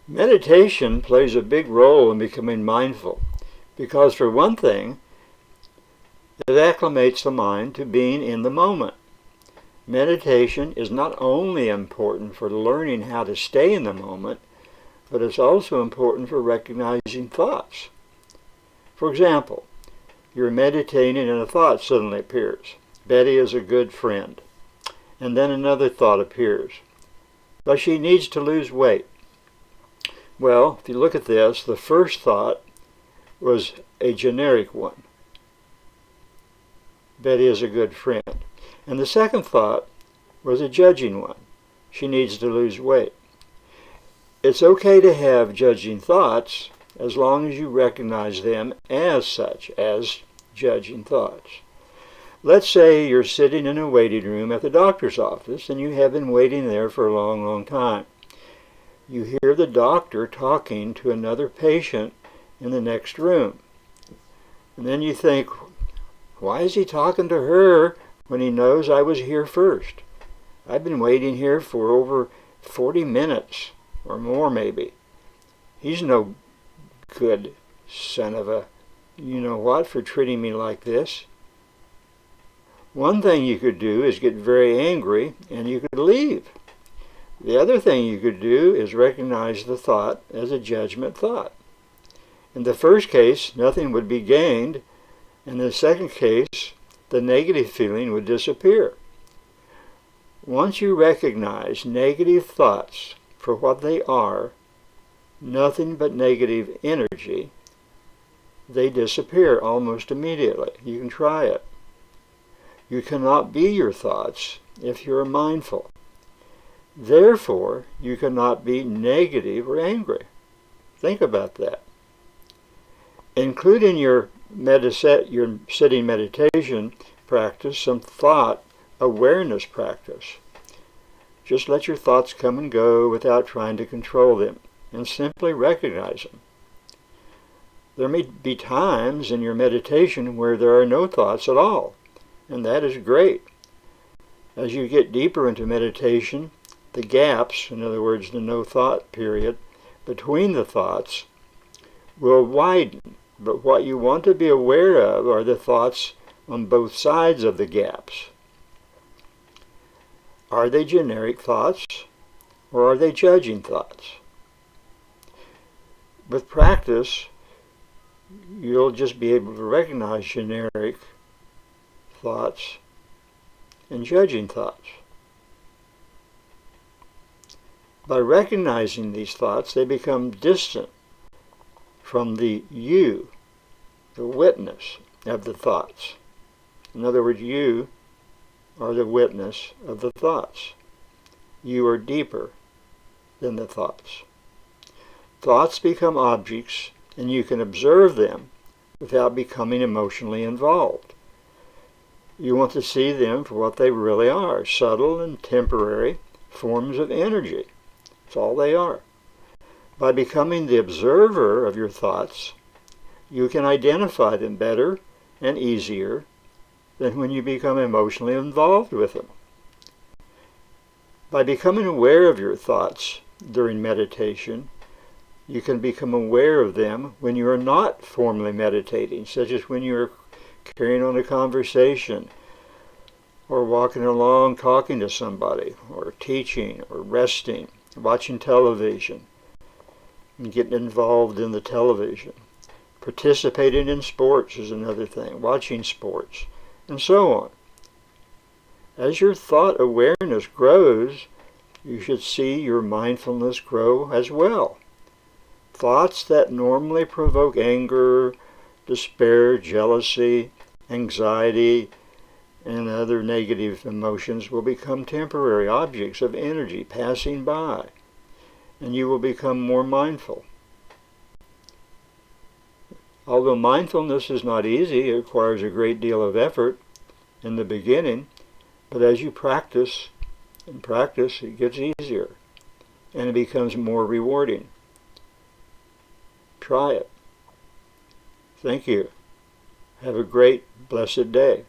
Meditation plays a big role in becoming mindful because, for one thing, it acclimates the mind to being in the moment. Meditation is not only important for learning how to stay in the moment, but it's also important for recognizing thoughts. For example, you're meditating and a thought suddenly appears. Betty is a good friend. And then another thought appears. But she needs to lose weight. Well, if you look at this, the first thought was a generic one. Betty is a good friend. And the second thought was a judging one. She needs to lose weight. It's okay to have judging thoughts as long as you recognize them as such, as judging thoughts. Let's say you're sitting in a waiting room at the doctor's office and you have been waiting there for a long, long time. You hear the doctor talking to another patient in the next room. And then you think, why is he talking to her when he knows I was here first? I've been waiting here for over 40 minutes or more maybe. He's no good son of a you-know-what for treating me like this. One thing you could do is get very angry and you could leave. The other thing you could do is recognize the thought as a judgment thought. In the first case, nothing would be gained. In the second case, the negative feeling would disappear. Once you recognize negative thoughts for what they are, nothing but negative energy, they disappear almost immediately. You can try it. You cannot be your thoughts if you're mindful. Therefore, you cannot be negative or angry. Think about that. Include in your sitting meditation practice some thought awareness practice. Just let your thoughts come and go without trying to control them, and simply recognize them. There may be times in your meditation where there are no thoughts at all, and that is great. As you get deeper into meditation, the gaps, in other words, the no thought period, between the thoughts will widen. But what you want to be aware of are the thoughts on both sides of the gaps. Are they generic thoughts or are they judging thoughts? With practice, you'll just be able to recognize generic thoughts and judging thoughts. By recognizing these thoughts, they become distant from the you, the witness of the thoughts. In other words, you are the witness of the thoughts. You are deeper than the thoughts. Thoughts become objects, and you can observe them without becoming emotionally involved. You want to see them for what they really are, subtle and temporary forms of energy. That's all they are. By becoming the observer of your thoughts, you can identify them better and easier than when you become emotionally involved with them. By becoming aware of your thoughts during meditation, you can become aware of them when you are not formally meditating, such as when you're carrying on a conversation, or walking along talking to somebody, or teaching, or resting, watching television, and getting involved in the television. Participating in sports is another thing, watching sports, and so on. As your thought awareness grows, you should see your mindfulness grow as well. Thoughts that normally provoke anger, despair, jealousy, anxiety, and other negative emotions will become temporary objects of energy passing by, and you will become more mindful. Although mindfulness is not easy, it requires a great deal of effort in the beginning, but as you practice and practice, it gets easier, and it becomes more rewarding. Try it. Thank you. Have a great, blessed day.